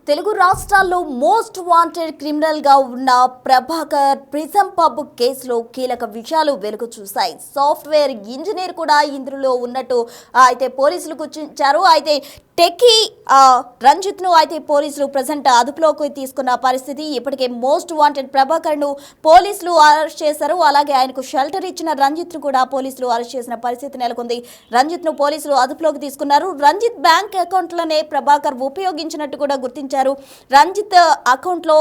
తెలుగు రాష్ట్రాల్లో most wanted criminal గా ఉన్న ప్రభాకర్ ప్రిజం పబ్ కేసులో కీలక విషయాలు వెలుగు చూశాయి. సాఫ్ట్వేర్ ఇంజనీర్ కూడా ఇందులో ఉన్నట్టు అయితే పోలీసులు గుర్తించారు. అయితే టెక్కీ రంజిత్ ను అయితే పోలీసులు ప్రజెంట్ అదుపులోకి తీసుకున్న పరిస్థితి. ఇప్పటికే మోస్ట్ వాంటెడ్ ప్రభాకర్ ను పోలీసులు అరెస్ట్ చేశారు. అలాగే ఆయనకు షెల్టర్ ఇచ్చిన రంజిత్ ను కూడా పోలీసులు అరెస్ట్ చేసిన పరిస్థితి నెలకొంది. రంజిత్ ను పోలీసులు అదుపులోకి తీసుకున్నారు. రంజిత్ బ్యాంక్ అకౌంట్లనే ప్రభాకర్ ఉపయోగించినట్టు కూడా గుర్తించారు. రంజిత్ అకౌంట్ లో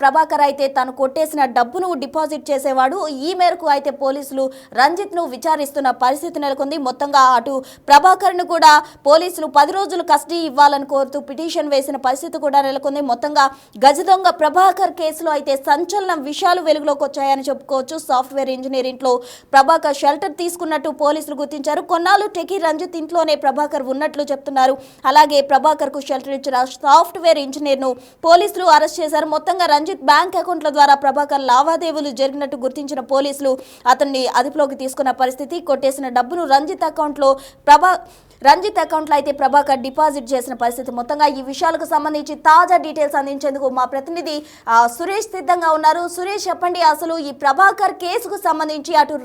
ప్రభాకర్ అయితే తను కొట్టేసిన డబ్బును డిపాజిట్ చేసేవాడు. ఈ మేరకు అయితే పోలీసులు రంజిత్ ను విచారిస్తున్న పరిస్థితి నెలకొంది. మొత్తంగా అటు ప్రభాకర్ ను కూడా పోలీసులు 10 రోజులు కస్టడీ ఇవ్వాలని కోరుతూ పిటిషన్ వేసిన పరిస్థితి కూడా నెలకొంది. మొత్తంగా గజ దొంగ ప్రభాకర్ కేసులో అయితే సంచలన విషయాలు వెలుగులోకి వచ్చాయని చెప్పుకోవచ్చు. సాఫ్ట్వేర్ ఇంజనీర్ ఇంట్లో ప్రభాకర్ షెల్టర్ తీసుకున్నట్టు పోలీసులు గుర్తించారు. కొన్నాళ్ళు టెకీ రంజిత్ ఇంట్లోనే ప్రభాకర్ ఉన్నట్లు చెప్తున్నారు. అలాగే ప్రభాకర్ కు షెల్టర్ ఇచ్చిన సాఫ్ట్వేర్ ఇంజనీర్ ను పోలీసులు అరెస్ట్ చేశారు. మొత్తంగా రంజిత్ బ్యాంక్ అకౌంట్ల ద్వారా ప్రభాకర్ లావాదేవీలు జరిగినట్టు గుర్తించిన పోలీసులు అతన్ని అదుపులోకి తీసుకున్న పరిస్థితి. కొట్టేసిన డబ్బును రంజిత్ అకౌంట్లో అయితే ప్రభాకర్ డిపాజిట్ చేసిన పరిస్థితి. మొత్తంగా ఈ విషయాలకు సంబంధించి తాజా డీటెయిల్స్ అందించేందుకు మా ప్రతినిధి సురేష్ సిద్ధంగా ఉన్నారు. సురేష్, చెప్పండి, అసలు ఈ ప్రభాకర్ కేసుకు సంబంధించి అటు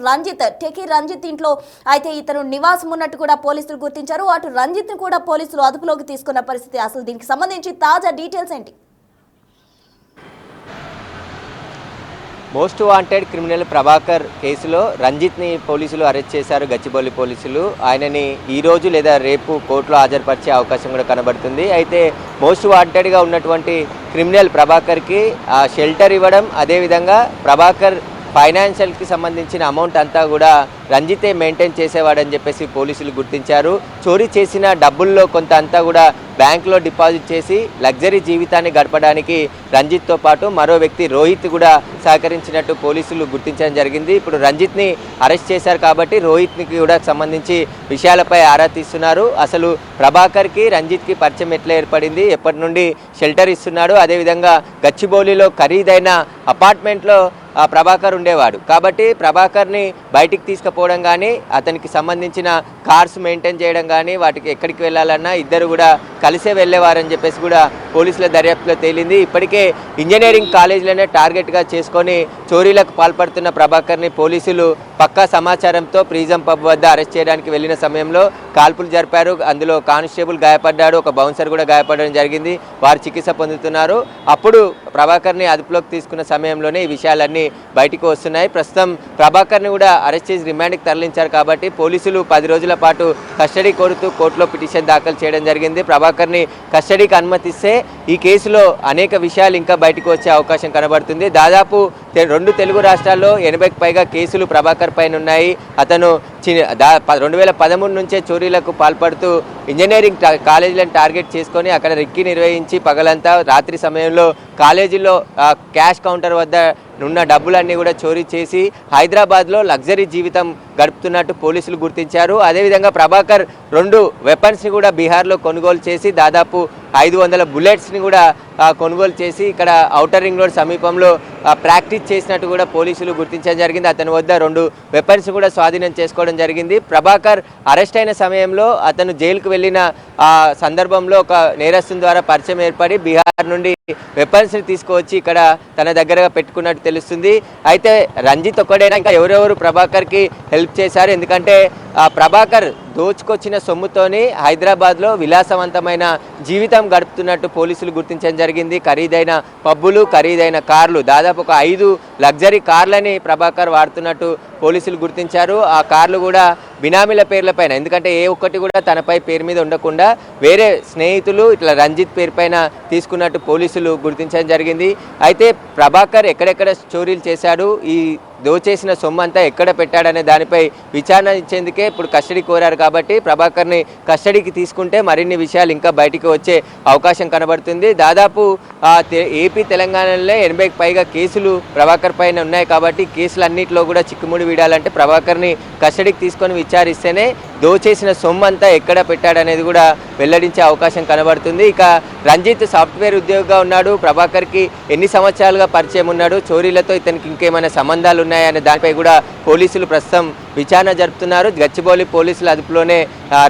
టెకీ రంజిత్ ఇంట్లో అయితే ఇతను నివాసం ఉన్నట్టు కూడా పోలీసులు గుర్తించారు. అటు రంజిత్ ను కూడా పోలీసులు అదుపులోకి తీసుకున్న పరిస్థితి. అసలు దీనికి సంబంధించి తాజా డీటెయిల్స్ ఏంటి? మోస్ట్ వాంటెడ్ క్రిమినల్ ప్రభాకర్ కేసులో రంజిత్ని పోలీసులు అరెస్ట్ చేశారు. గచ్చిబౌలి పోలీసులు ఆయనని ఈరోజు లేదా రేపు కోర్టులో హాజరుపరిచే అవకాశం కూడా కనబడుతుంది. అయితే మోస్ట్ వాంటెడ్గా ఉన్నటువంటి క్రిమినల్ ప్రభాకర్కి షెల్టర్ ఇవ్వడం, అదేవిధంగా ప్రభాకర్ ఫైనాన్షియల్కి సంబంధించిన అమౌంట్ అంతా కూడా రంజితే మెయింటైన్ చేసేవాడని చెప్పేసి పోలీసులు గుర్తించారు. చోరీ చేసిన డబ్బుల్లో కొంత అంతా కూడా బ్యాంకులో డిపాజిట్ చేసి లగ్జరీ జీవితాన్ని గడపడానికి రంజిత్తో పాటు మరో వ్యక్తి రోహిత్ కూడా సహకరించినట్టు పోలీసులు గుర్తించడం జరిగింది. ఇప్పుడు రంజిత్ని అరెస్ట్ చేశారు కాబట్టి రోహిత్కి కూడా సంబంధించి విషయాలపై ఆరా తీస్తున్నారు. అసలు ప్రభాకర్కి రంజిత్కి పరిచయం ఎట్లా ఏర్పడింది, ఎప్పటి నుండి షెల్టర్ ఇస్తున్నాడు, అదేవిధంగా గచ్చిబౌలిలో ఖరీదైన అపార్ట్మెంట్లో ప్రభాకర్ ఉండేవాడు కాబట్టి ప్రభాకర్ని బయటికి తీసుకుపోవడం కానీ, అతనికి సంబంధించిన కార్స్ మెయింటైన్ చేయడం కానీ, వాటికి ఎక్కడికి వెళ్ళాలన్నా ఇద్దరు కూడా కలిసే వెళ్ళేవారని చెప్పేసి కూడా పోలీసుల దర్యాప్తులో తేలింది. ఇప్పటికే ఇంజనీరింగ్ కాలేజీలోనే టార్గెట్గా చేసుకొని చోరీలకు పాల్పడుతున్న ప్రభాకర్ని పోలీసులు పక్కా సమాచారంతో ప్రిజం పబ్ వద్ద అరెస్ట్ చేయడానికి వెళ్ళిన సమయంలో కాల్పులు జరిపారు. అందులో కానిస్టేబుల్ గాయపడ్డాడు, ఒక బౌన్సర్ కూడా గాయపడడం జరిగింది. వారు చికిత్స పొందుతున్నారు. అప్పుడు ప్రభాకర్ని అదుపులోకి తీసుకున్న సమయంలోనే ఈ విషయాలన్నీ బయటకు వస్తున్నాయి. ప్రస్తుతం ప్రభాకర్ని కూడా అరెస్ట్ చేసి రిమాండ్కి తరలించారు కాబట్టి పోలీసులు 10 రోజుల పాటు కస్టడీ కోరుతూ కోర్టులో పిటిషన్ దాఖలు చేయడం జరిగింది. ప్రభాకర్ని కస్టడీకి అనుమతిస్తే ఈ కేసులో అనేక విషయాలు ఇంకా బయటకు వచ్చే అవకాశం కనబడుతుంది. దాదాపు 2 తెలుగు రాష్ట్రాల్లో 80కి పైగా కేసులు ప్రభాకర్ పైన ఉన్నాయి. అతను 2013 నుంచే చోరీలకు పాల్పడుతూ ఇంజనీరింగ్ కాలేజీలను టార్గెట్ చేసుకొని అక్కడ రెక్కి నిర్వహించి పగలంతా రాత్రి సమయంలో కాలేజీలో క్యాష్ కౌంటర్ వద్ద ఉన్న డబ్బులన్నీ కూడా చోరీ చేసి హైదరాబాద్లో లగ్జరీ జీవితం గడుపుతున్నట్టు పోలీసులు గుర్తించారు. అదేవిధంగా ప్రభాకర్ 2 వెపన్స్ని కూడా బీహార్లో కొనుగోలు చేసి దాదాపు 500 బుల్లెట్స్ని కూడా కొనుగోలు చేసి ఇక్కడ ఔటర్ రింగ్ రోడ్ సమీపంలో ప్రాక్టీస్ చేసినట్టు కూడా పోలీసులు గుర్తించడం జరిగింది. అతని వద్ద 2 వెపన్స్ కూడా స్వాధీనం చేసుకోవడం జరిగింది. ప్రభాకర్ అరెస్ట్ అయిన సమయంలో అతను జైలుకు వెళ్ళిన సందర్భంలో ఒక నేరస్తుని ద్వారా పరిచయం ఏర్పడి బీహార్ నుండి వెపన్స్ని తీసుకువచ్చి ఇక్కడ తన దగ్గరగా పెట్టుకున్నట్టు తెలుస్తుంది. అయితే రంజిత్ ఒక్కడైనా ఇంకా ఎవరెవరు ప్రభాకర్కి హెల్ప్ చేశారు? ఎందుకంటే ప్రభాకర్ దోచుకొచ్చిన సొమ్ముతోని హైదరాబాద్లో విలాసవంతమైన జీవితం గడుపుతున్నట్టు పోలీసులు గుర్తించడం జరిగింది. ఖరీదైన పబ్బులు, ఖరీదైన కార్లు, దాదాపు ఒక 5 లగ్జరీ కార్లని ప్రభాకర్ వాడుతున్నట్టు పోలీసులు గుర్తించారు. ఆ కార్లు కూడా బినామీల పేర్లపైన, ఎందుకంటే ఏ ఒక్కటి కూడా తనపై పేరు మీద ఉండకుండా వేరే స్నేహితులు ఇట్లా రంజిత్ పేరు పైన తీసుకున్నట్టు పోలీసులు గుర్తించడం జరిగింది. అయితే ప్రభాకర్ ఎక్కడెక్కడ చోరీలు చేశాడు, ఈ దోచేసిన సొమ్ము అంతా ఎక్కడ పెట్టాడనే దానిపై విచారణ ఇచ్చేందుకే ఇప్పుడు కస్టడీ కోరారు కాబట్టి ప్రభాకర్ని కస్టడీకి తీసుకుంటే మరిన్ని విషయాలు ఇంకా బయటికి వచ్చే అవకాశం కనబడుతుంది. దాదాపు ఏపీ తెలంగాణలో 80కి పైగా కేసులు ప్రభాకర్ పైన ఉన్నాయి కాబట్టి కేసులన్నింటిలో కూడా చిక్కుముడి వీడాలంటే ప్రభాకర్ని కస్టడీకి తీసుకొని విచారిస్తేనే దోచేసిన సొమ్ము అంతా ఎక్కడ పెట్టాడనేది కూడా వెల్లడించే అవకాశం కనబడుతుంది. ఇక రంజిత్ సాఫ్ట్వేర్ ఉద్యోగిగా ఉన్నాడు. ప్రభాకర్కి ఎన్ని సంవత్సరాలుగా పరిచయం ఉన్నాడు, చోరీలతో ఇతనికి ఇంకేమైనా సంబంధాలు ఉన్నాయనే దానిపై కూడా పోలీసులు ప్రస్తుతం విచారణ జరుపుతున్నారు. గచ్చిబౌలి పోలీసుల అదుపులోనే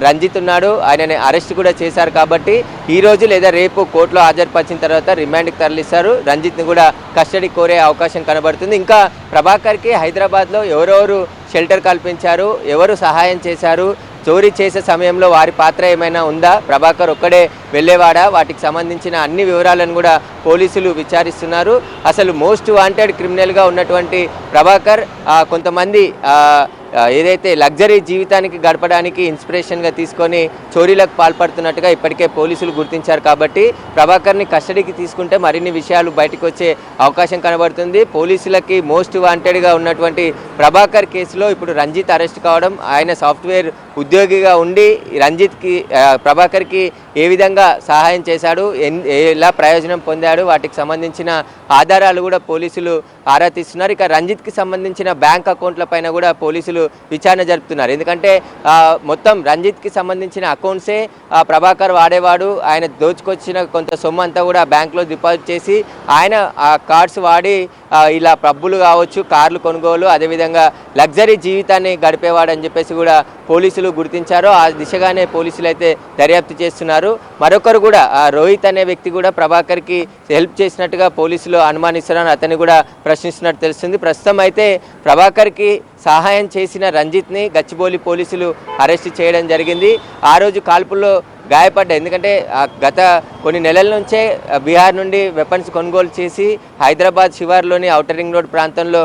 రంజిత్ ఉన్నాడు. ఆయనని అరెస్ట్ కూడా చేశారు. కాబట్టి ఈ రోజు లేదా రేపు కోర్టులో హాజరుపరిచిన తర్వాత రిమాండ్కి తరలిస్తారు. రంజిత్ని కూడా కస్టడీ కోరే అవకాశం కనబడుతుంది. ఇంకా ప్రభాకర్కి హైదరాబాద్లో ఎవరెవరు షెల్టర్ కల్పించారు, ఎవరు సహాయం చేశారు, చోరీ చేసే సమయంలో వారి పాత్ర ఏమైనా ఉందా, ప్రభాకర్ ఒక్కడే వెళ్ళేవాడా, వాటికి సంబంధించిన అన్ని వివరాలను కూడా పోలీసులు విచారిస్తున్నారు. అసలు మోస్ట్ వాంటెడ్ క్రిమినల్గా ఉన్నటువంటి ప్రభాకర్ కొంతమంది ఏదైతే లగ్జరీ జీవితానికి గడపడానికి ఇన్స్పిరేషన్గా తీసుకొని చోరీలకు పాల్పడుతున్నట్టుగా ఇప్పటికే పోలీసులు గుర్తించారు. కాబట్టి ప్రభాకర్ని కస్టడీకి తీసుకుంటే మరిన్ని విషయాలు బయటకు వచ్చే అవకాశం కనబడుతుంది. పోలీసులకి మోస్ట్ వాంటెడ్గా ఉన్నటువంటి ప్రభాకర్ కేసులో ఇప్పుడు రంజిత్ అరెస్ట్ కావడం, ఆయన సాఫ్ట్వేర్ ఉద్యోగిగా ఉండి ప్రభాకర్కి ఏ విధంగా సహాయం చేశాడు, ఎలా ప్రయోజనం పొందాడు, వాటికి సంబంధించిన ఆధారాలు కూడా పోలీసులు ఆరా తీస్తున్నారు. ఇక రంజిత్కి సంబంధించిన బ్యాంక్ అకౌంట్ల పైన కూడా పోలీసులు విచారణ జరుపుతున్నారు. ఎందుకంటే మొత్తం రంజిత్కి సంబంధించిన అకౌంట్సే ప్రభాకర్ వాడేవాడు. ఆయన దోచుకొచ్చిన కొంత సొమ్ము అంతా కూడా బ్యాంక్లో డిపాజిట్ చేసి ఆయన ఆ కార్డ్స్ వాడి ఇలా పబ్బులు కావచ్చు, కార్లు కొనుగోలు, అదేవిధంగా లగ్జరీ జీవితాన్ని గడిపేవాడని చెప్పేసి కూడా పోలీసులు గుర్తించారు. ఆ దిశగానే పోలీసులు అయితే దర్యాప్తు చేస్తున్నారు. మరొకరు కూడా రోహిత్ అనే వ్యక్తి కూడా ప్రభాకర్కి హెల్ప్ చేసినట్టుగా పోలీసులు అనుమానిస్తున్నారు. అతన్ని కూడా ప్రశ్నిస్తున్నట్టు తెలుస్తుంది. ప్రస్తుతం అయితే ప్రభాకర్కి సహాయం చేసిన రంజిత్ని గచ్చిబౌలి పోలీసులు అరెస్ట్ చేయడం జరిగింది. ఆ రోజు కాల్పుల్లో గాయపడ్డ, ఎందుకంటే గత కొన్ని నెలల నుంచే బీహార్ నుండి వెపన్స్ కొనుగోలు చేసి హైదరాబాద్ శివార్లోని ఔటర్ రింగ్ రోడ్ ప్రాంతంలో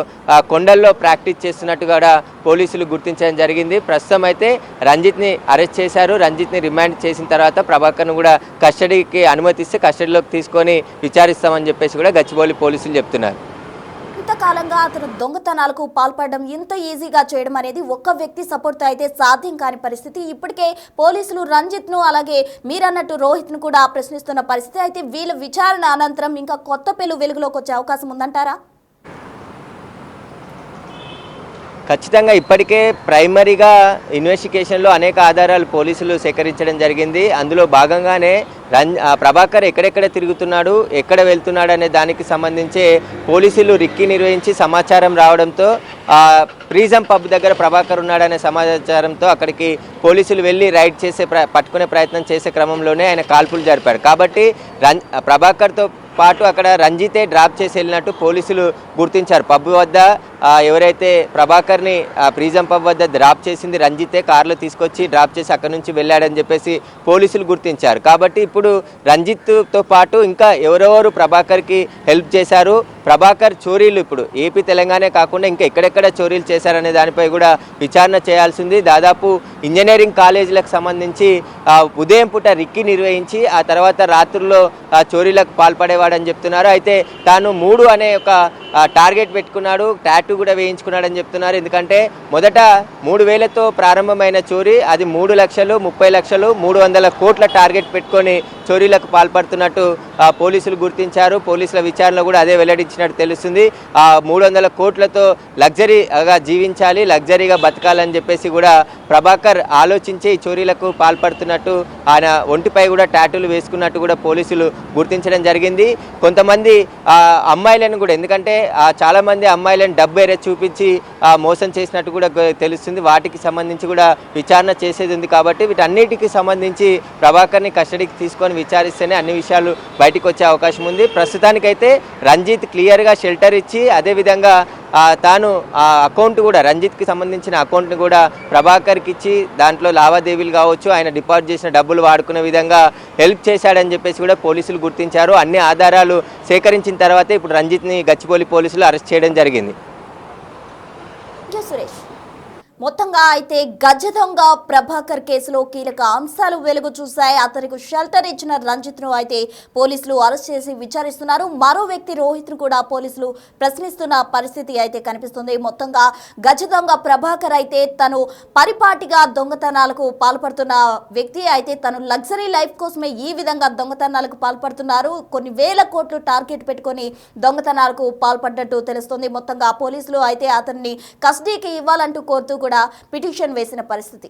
కొండల్లో ప్రాక్టీస్ చేస్తున్నట్టు కూడా పోలీసులు గుర్తించడం జరిగింది. ప్రస్తుతం అయితే రంజిత్ని అరెస్ట్ చేశారు. రంజిత్ని రిమాండ్ చేసిన తర్వాత ప్రభాకర్ను కూడా కస్టడీకి అనుమతిస్తే కస్టడీలోకి తీసుకొని విచారిస్తామని చెప్పేసి కూడా గచ్చిబౌలి పోలీసులు చెప్తున్నారు. ఇంతకాలంగా అతను దొంగతనాలకు పాల్పడడం ఇంత ఈజీగా చేయడం అనేది ఒక్క వ్యక్తి సపోర్ట్తో అయితే సాధ్యం కాని పరిస్థితి. ఇప్పటికే పోలీసులు రంజిత్ను అలాగే మీరన్నట్టు రోహిత్ను కూడా ప్రశ్నిస్తున్న పరిస్థితి. అయితే వీళ్ళ విచారణ అనంతరం ఇంకా కొత్త పేలు వెలుగులోకి వచ్చే అవకాశం ఉందంటారా? ఖచ్చితంగా ఇప్పటికే ప్రైమరీగా ఇన్వెస్టిగేషన్లో అనేక ఆధారాలు పోలీసులు సేకరించడం జరిగింది. అందులో భాగంగానే ప్రభాకర్ ఎక్కడెక్కడ తిరుగుతున్నాడు, ఎక్కడ వెళ్తున్నాడు అనే దానికి సంబంధించి పోలీసులు రిక్కీ నిర్వహించి సమాచారం రావడంతో ప్రిజం పబ్ దగ్గర ప్రభాకర్ ఉన్నాడనే సమాచారంతో అక్కడికి పోలీసులు వెళ్ళి రైడ్ చేసే పట్టుకునే ప్రయత్నం చేసే క్రమంలోనే ఆయన కాల్పులు జరిపారు. కాబట్టి ప్రభాకర్తో పాటు అక్కడ రంజితే డ్రాప్ చేసి వెళ్ళినట్టు పోలీసులు గుర్తించారు. పబ్ వద్ద ఎవరైతే ప్రభాకర్ని ప్రిజం పబ్ వద్ద డ్రాప్ చేసింది రంజితే, కారులో తీసుకొచ్చి డ్రాప్ చేసి అక్కడి నుంచి వెళ్ళాడని చెప్పేసి పోలీసులు గుర్తించారు. కాబట్టి ఇప్పుడు రంజిత్తో పాటు ఇంకా ఎవరెవరు ప్రభాకర్కి హెల్ప్ చేశారు, ప్రభాకర్ చోరీలు ఇప్పుడు ఏపీ తెలంగాణ కాకుండా ఇంకా ఎక్కడెక్కడ చోరీలు చేశారనే దానిపై కూడా విచారణ చేయాల్సింది. దాదాపు ఇంజనీరింగ్ కాలేజీలకు సంబంధించి ఉదయం పూట రిక్కీ నిర్వహించి ఆ తర్వాత రాత్రుల్లో చోరీలకు పాల్పడేవాడని చెప్తున్నారు. అయితే తాను 3 అనే ఒక టార్గెట్ పెట్టుకున్నాడు, టాటూ కూడా వేయించుకున్నాడని చెప్తున్నారు. ఎందుకంటే మొదట 3,000తో ప్రారంభమైన చోరీ అది 3 లక్షలు, 30 లక్షలు, 300 కోట్ల టార్గెట్ పెట్టుకొని చోరీలకు పాల్పడుతున్నట్టు పోలీసులు గుర్తించారు. పోలీసుల విచారణలో కూడా అదే వెల్లడించినట్టు తెలుస్తుంది. 300 కోట్లతో లగ్జరీగా జీవించాలి, లగ్జరీగా బతకాలని చెప్పేసి కూడా ప్రభాకర్ ఆలోచించి ఈ చోరీలకు పాల్పడుతున్నట్టు, ఆయన ఒంటిపై కూడా టాటూలు వేసుకున్నట్టు కూడా పోలీసులు గుర్తించడం జరిగింది. కొంతమంది అమ్మాయిలను కూడా, ఎందుకంటే చాలామంది అమ్మాయిలను డబ్బు ఏరే చూపించి మోసం చేసినట్టు కూడా తెలుస్తుంది. వాటికి సంబంధించి కూడా విచారణ చేసేది ఉంది. కాబట్టి వీటన్నిటికి సంబంధించి ప్రభాకర్ని కస్టడీకి తీసుకొని విచారిస్తేనే అన్ని విషయాలు బయటకు వచ్చే అవకాశం ఉంది. ప్రస్తుతానికైతే రంజిత్ క్లియర్గా షెల్టర్ ఇచ్చి అదేవిధంగా తాను ఆ అకౌంట్ కూడా రంజిత్కి సంబంధించిన అకౌంట్ని కూడా ప్రభాకర్కి ఇచ్చి దాంట్లో లావాదేవీలు కావచ్చు, ఆయన డిపాజిట్ చేసిన డబ్బులు వాడుకునే విధంగా హెల్ప్ చేశాడని చెప్పేసి కూడా పోలీసులు గుర్తించారు. అన్ని ఆధారాలు సేకరించిన తర్వాతే ఇప్పుడు రంజిత్ని గచ్చిబౌలి పోలీసులు అరెస్ట్ చేయడం జరిగింది. సురేష్, మొత్తంగా అయితే గజ దొంగ ప్రభాకర్ కేసులో కీలక అంశాలు వెలుగు చూశాయి. అతనికి షెల్టర్ ఇచ్చిన రంజిత్ను అయితే పోలీసులు అరెస్ట్ చేసి విచారిస్తున్నారు. మరో వ్యక్తి రోహిత్ను కూడా పోలీసులు ప్రశ్నిస్తున్న పరిస్థితి అయితే కనిపిస్తుంది. మొత్తంగా గజ దొంగ ప్రభాకర్ అయితే తను పరిపాటిగా దొంగతనాలకు పాల్పడుతున్న వ్యక్తి. అయితే తను లగ్జరీ లైఫ్ కోసమే ఈ విధంగా దొంగతనాలకు పాల్పడుతున్నారు. కొన్ని వేల కోట్లు టార్గెట్ పెట్టుకొని దొంగతనాలకు పాల్పడ్డట్టు తెలుస్తుంది. మొత్తంగా పోలీసులు అయితే అతన్ని కస్టడీకి ఇవ్వాలంటూ కోరుతూ కూడా పిటిషన్ వేసిన పరిస్థితి.